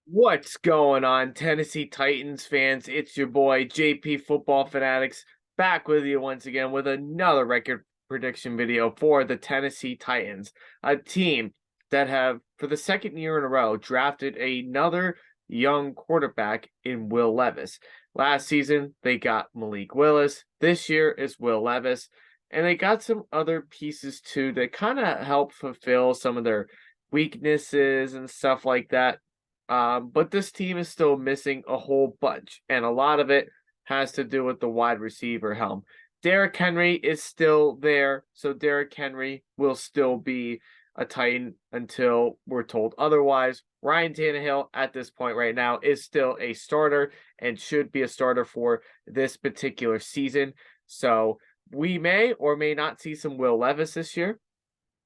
What's going on, Tennessee Titans fans? It's your boy JP Football Fanatics back with you once again with another record prediction video for the Tennessee Titans, a team that have, for the second year in a row, drafted another young quarterback in Will Levis. Last season, they got Malik Willis. This year is Will Levis. And they got some other pieces too that kind of help fulfill some of their weaknesses and stuff like that, but this team is still missing a whole bunch, and a lot of it has to do with the wide receiver helm. Derrick Henry is still there, so Derrick Henry will still be a Titan until we're told otherwise. Ryan Tannehill at this point right now is still a starter and should be a starter for this particular season. So we may or may not see some Will Levis this year.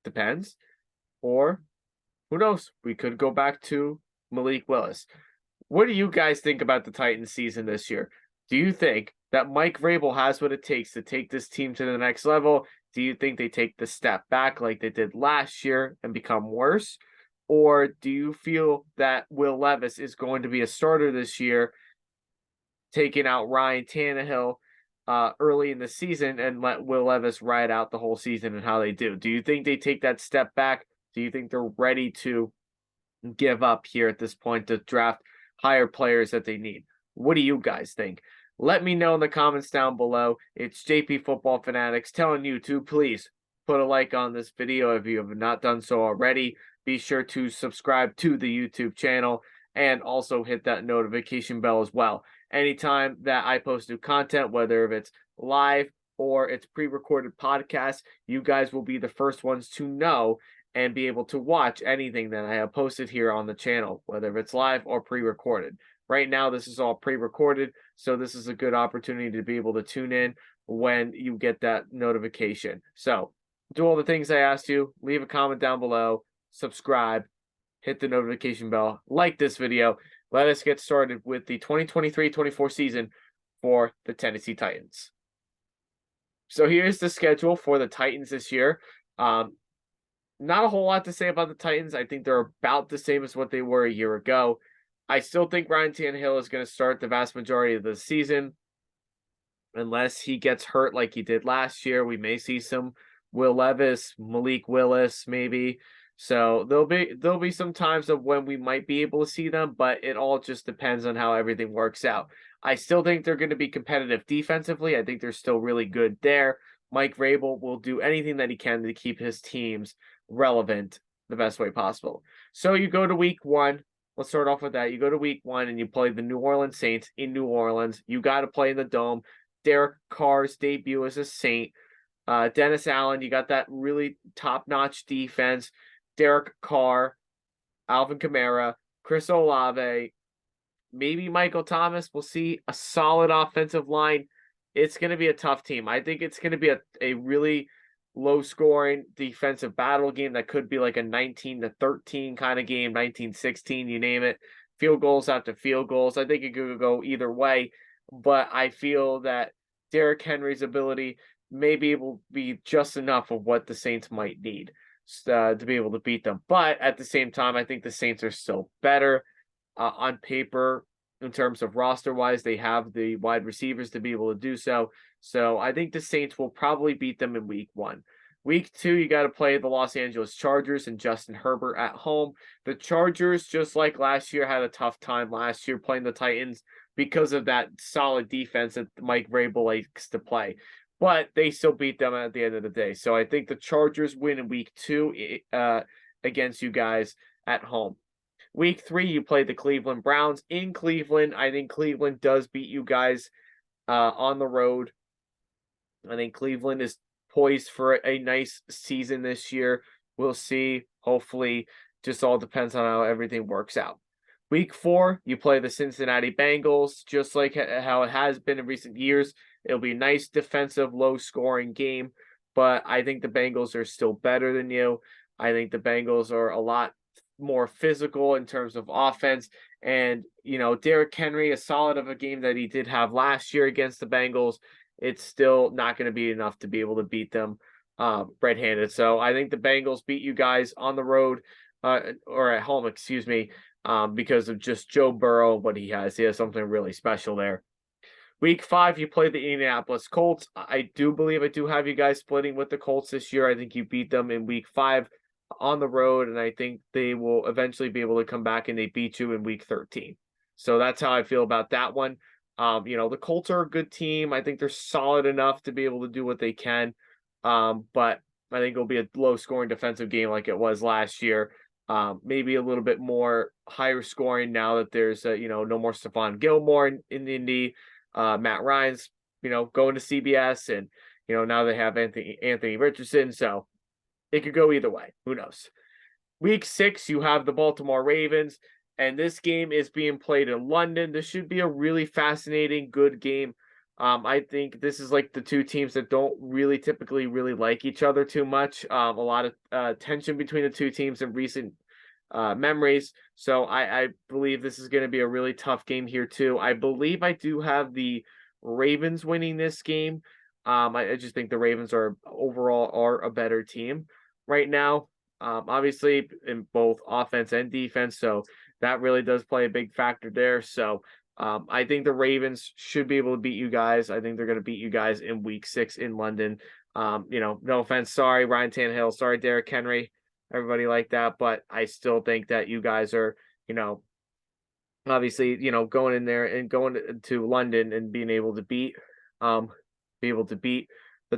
Depends. Or who knows? We could go back to Malik Willis. What do you guys think about the Titans season this year? Do you think that Mike Vrabel has what it takes to take this team to the next level? Do you think they take the step back like they did last year and become worse? Or do you feel that Will Levis is going to be a starter this year, taking out Ryan Tannehill early in the season and let Will Levis ride out the whole season and how they do? Do you think they take that step back? Do you think they're ready to give up here at this point to draft higher players that they need? What do you guys think? Let me know in the comments down below. It's JP Football Fanatics telling you to please put a like on this video if you have not done so already. Be sure to subscribe to the YouTube channel and also hit that notification bell as well. Anytime that I post new content, whether if it's live or it's pre-recorded podcast, you guys will be the first ones to know and be able to watch anything that I have posted here on the channel, whether it's live or pre-recorded. Right now, this is all pre-recorded, so this is a good opportunity to be able to tune in when you get that notification. So do all the things I asked you, leave a comment down below, subscribe, hit the notification bell, like this video. Let us get started with the 2023-24 season for the Tennessee Titans. So here's the schedule for the Titans this year. Not a whole lot to say about the Titans. I think they're about the same as what they were a year ago. I still think Ryan Tannehill is going to start the vast majority of the season. Unless he gets hurt like he did last year, we may see some Will Levis, Malik Willis, maybe. So there'll be some times of when we might be able to see them, but it all just depends on how everything works out. I still think they're going to be competitive defensively. I think they're still really good there. Mike Vrabel will do anything that he can to keep his teams relevant the best way possible. So you go to week one. Let's start off with that. You go to week one and you play the New Orleans Saints in New Orleans. You got to play in the Dome. Derek Carr's debut as a Saint. Dennis Allen, you got that really top-notch defense. Derek Carr, Alvin Kamara, Chris Olave, maybe Michael Thomas. We'll see. A solid offensive line. It's going to be a tough team. I think it's going to be a really low-scoring defensive battle game that could be like a 19-13 kind of game, 19-16, you name it. Field goals after field goals. I think it could go either way, but I feel that Derrick Henry's ability may be able to be just enough of what the Saints might need to be able to beat them. But at the same time, I think the Saints are still better on paper in terms of roster-wise. They have the wide receivers to be able to do so. So I think the Saints will probably beat them in week one. Week two, you got to play the Los Angeles Chargers and Justin Herbert at home. The Chargers, just like last year, had a tough time last year playing the Titans because of that solid defense that Mike Vrabel likes to play. But they still beat them at the end of the day. So I think the Chargers win in week two against you guys at home. Week three, you play the Cleveland Browns in Cleveland. I think Cleveland does beat you guys on the road. I think Cleveland is poised for a nice season this year. We'll see. Hopefully, just all depends on how everything works out. Week four, you play the Cincinnati Bengals, just like how it has been in recent years. It'll be a nice defensive, low-scoring game, but I think the Bengals are still better than you. I think the Bengals are a lot more physical in terms of offense. And, you know, Derrick Henry, as solid of a game that he did have last year against the Bengals, it's still not going to be enough to be able to beat them red-handed. So I think the Bengals beat you guys on the road. or at home, excuse me, because of just Joe Burrow, what he has. He has something really special there. Week 5, you play the Indianapolis Colts. I do believe I do have you guys splitting with the Colts this year. I think you beat them in week 5 on the road, and I think they will eventually be able to come back and they beat you in week 13. So that's how I feel about that one. The Colts are a good team. I think they're solid enough to be able to do what they can. But I think it'll be a low scoring defensive game like it was last year. Maybe a little bit more higher scoring now that there's no more Stephon Gilmore in Indy. Matt Ryan's, going to CBS, and now they have Anthony Richardson, so it could go either way. Who knows? Week 6, you have the Baltimore Ravens, and this game is being played in London. This should be a really fascinating, good game. I think this is like the two teams that don't really typically really like each other too much. A lot of tension between the two teams in recent memories. So I believe this is going to be a really tough game here too. I believe I do have the Ravens winning this game. I just think the Ravens overall are a better team right now. Obviously in both offense and defense. So that really does play a big factor there. So I think the Ravens should be able to beat you guys. I think they're going to beat you guys in week 6 in London. No offense. Sorry, Ryan Tannehill. Sorry, Derrick Henry, everybody like that. But I still think that you guys are, obviously, going in there and going to London and being able to beat the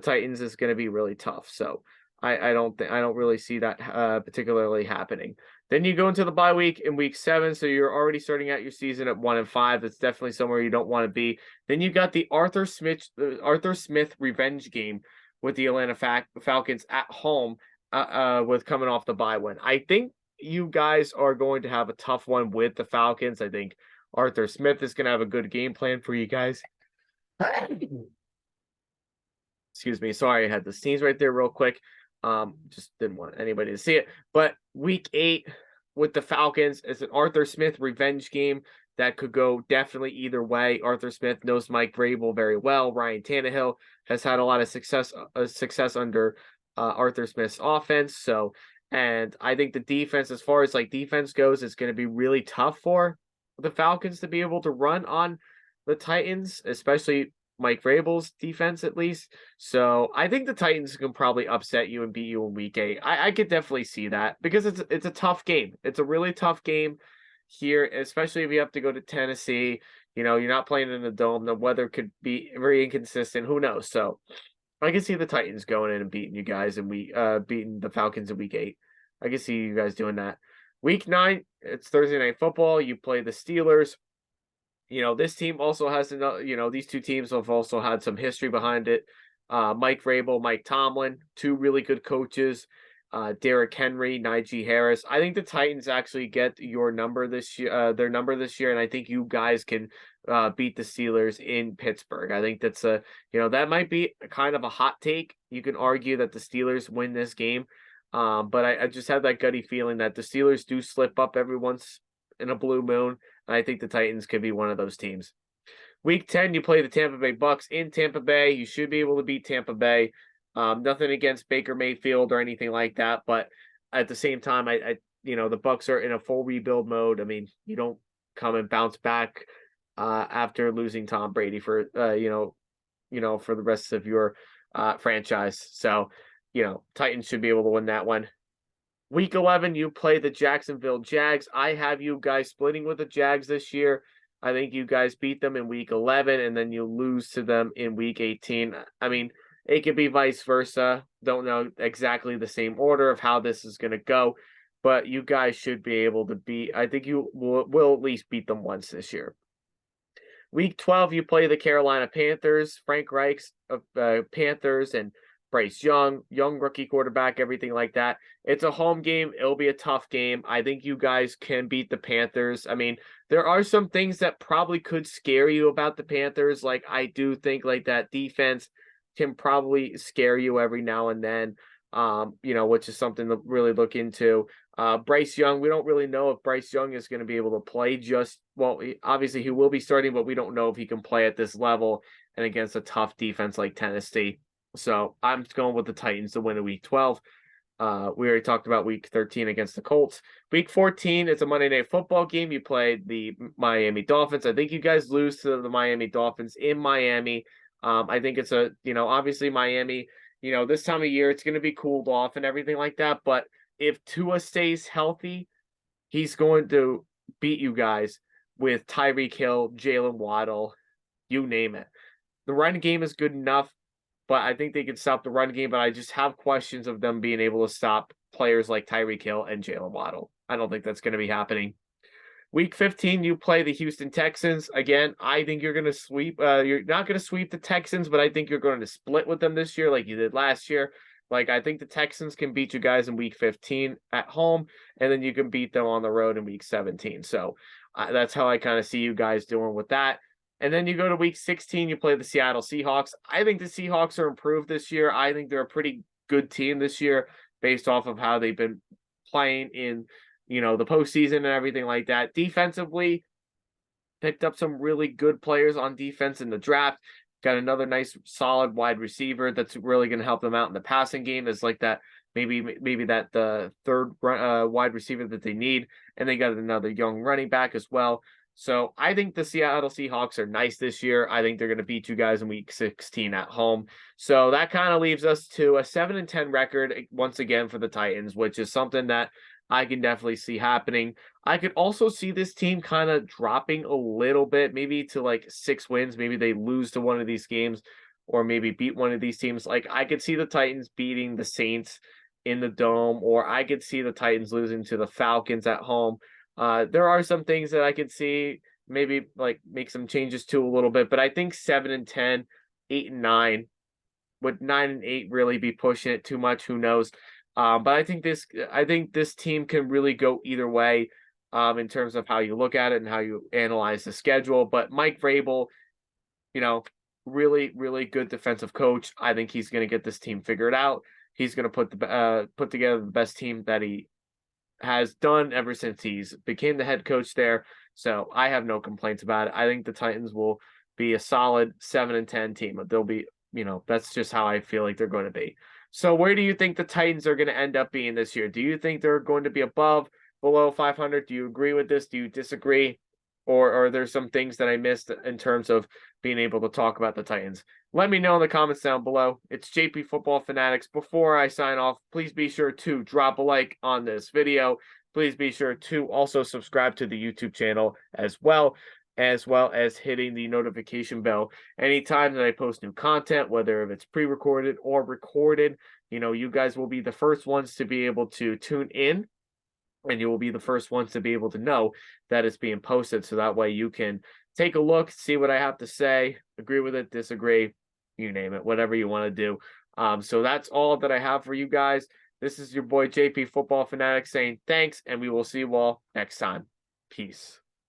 Titans is going to be really tough. So I don't really see that particularly happening. Then you go into the bye week in week 7, so you're already starting out your season at 1-5. That's definitely somewhere you don't want to be. Then you got the Arthur Smith revenge game with the Atlanta Falcons at home, with coming off the bye win. I think you guys are going to have a tough one with the Falcons. I think Arthur Smith is going to have a good game plan for you guys. Excuse me. Sorry, I had the sneeze right there real quick. Just didn't want anybody to see it. But week 8 with the Falcons is an Arthur Smith revenge game that could go definitely either way. Arthur Smith knows Mike Vrabel very well. Ryan Tannehill has had a lot of success under Arthur Smith's offense. So, and I think the defense, as far as like defense goes, is going to be really tough for the Falcons to be able to run on the Titans, especially Mike Vrabel's defense at least. So I think the Titans can probably upset you and beat you in week 8. I could definitely see that because it's a tough game. It's a really tough game here, especially if you have to go to Tennessee. You're not playing in the dome. The weather could be very inconsistent. Who knows? So I can see the Titans going in and beating you guys, and beating the Falcons in week 8. I can see you guys doing that. Week 9, it's Thursday Night Football. You play the Steelers. This team also has these two teams have also had some history behind it. Mike Vrabel, Mike Tomlin, two really good coaches. Derrick Henry, Najee Harris. I think the Titans actually get your number this year, and I think you guys can beat the Steelers in Pittsburgh. I think that's that might be kind of a hot take. You can argue that the Steelers win this game, but I just have that gutty feeling that the Steelers do slip up every once in a blue moon. And I think the Titans could be one of those teams. Week 10, you play the Tampa Bay Bucks in Tampa Bay. You should be able to beat Tampa Bay. Nothing against Baker Mayfield or anything like that, but at the same time, the Bucks are in a full rebuild mode. I mean, you don't come and bounce back after losing Tom Brady for for the rest of your franchise. So, Titans should be able to win that one. Week 11, you play the Jacksonville Jags. I have you guys splitting with the Jags this year. I think you guys beat them in week 11, and then you lose to them in week 18. I mean, it could be vice versa. Don't know exactly the same order of how this is going to go, but you guys should be able to beat. I think you will at least beat them once this year. Week 12, you play the Carolina Panthers. Frank Reich's Panthers and Bryce young rookie quarterback, everything like that. It's a home game. It'll be a tough game. I think you guys can beat the Panthers. I mean, there are some things that probably could scare you about the Panthers. Like, I do think like that defense can probably scare you every now and then, which is something to really look into. Bryce Young, we don't really know if Bryce Young is going to be able to play obviously he will be starting, but we don't know if he can play at this level and against a tough defense like Tennessee. So I'm going with the Titans to win in week 12. We already talked about week 13 against the Colts. Week 14, it's a Monday Night Football game. You play the Miami Dolphins. I think you guys lose to the Miami Dolphins in Miami. I think it's obviously Miami, this time of year, it's going to be cooled off and everything like that. But if Tua stays healthy, he's going to beat you guys with Tyreek Hill, Jalen Waddle, you name it. The run game is good enough, but I think they can stop the run game. But I just have questions of them being able to stop players like Tyreek Hill and Jalen Waddle. I don't think that's going to be happening. Week 15, you play the Houston Texans. Again, I think you're going to sweep. You're not going to sweep the Texans, but I think you're going to split with them this year like you did last year. Like, I think the Texans can beat you guys in week 15 at home, and then you can beat them on the road in week 17. So that's how I kind of see you guys doing with that. And then you go to week 16, you play the Seattle Seahawks. I think the Seahawks are improved this year. I think they're a pretty good team this year based off of how they've been playing in, the postseason and everything like that. Defensively, picked up some really good players on defense in the draft. Got another nice, solid wide receiver that's really going to help them out in the passing game. Is like that maybe that the third wide receiver that they need, and they got another young running back as well. So I think the Seattle Seahawks are nice this year. I think they're going to beat you guys in week 16 at home. So that kind of leaves us to a 7-10 record once again for the Titans, which is something that I can definitely see happening. I could also see this team kind of dropping a little bit, maybe to like 6 wins. Maybe they lose to one of these games or maybe beat one of these teams. Like, I could see the Titans beating the Saints in the Dome, or I could see the Titans losing to the Falcons at home. There are some things that I could see maybe like make some changes to a little bit, but I think 7-10, 8-9, would 9-8 really be pushing it too much? Who knows? But I think this team can really go either way in terms of how you look at it and how you analyze the schedule. But Mike Vrabel, really, really good defensive coach. I think he's going to get this team figured out. He's going to put together the best team that he has done ever since he's became the head coach there. So I have no complaints about it. I think the Titans will be a solid 7-10 team. They'll be, that's just how I feel like they're going to be. So where do you think the Titans are going to end up being this year? Do you think they're going to be above, below 500? Do you agree with this? Do you disagree? Or are there some things that I missed in terms of being able to talk about the Titans? Let me know in the comments down below. It's JP Football Fanatics. Before I sign off, please be sure to drop a like on this video. Please be sure to also subscribe to the YouTube channel as well as hitting the notification bell anytime that I post new content, whether if it's pre-recorded or recorded. You guys will be the first ones to be able to tune in, and you will be the first ones to be able to know that it's being posted. So that way you can take a look, see what I have to say, agree with it, disagree, you name it, whatever you want to do. So that's all that I have for you guys. This is your boy JP Football Fanatic saying thanks, and we will see you all next time. Peace.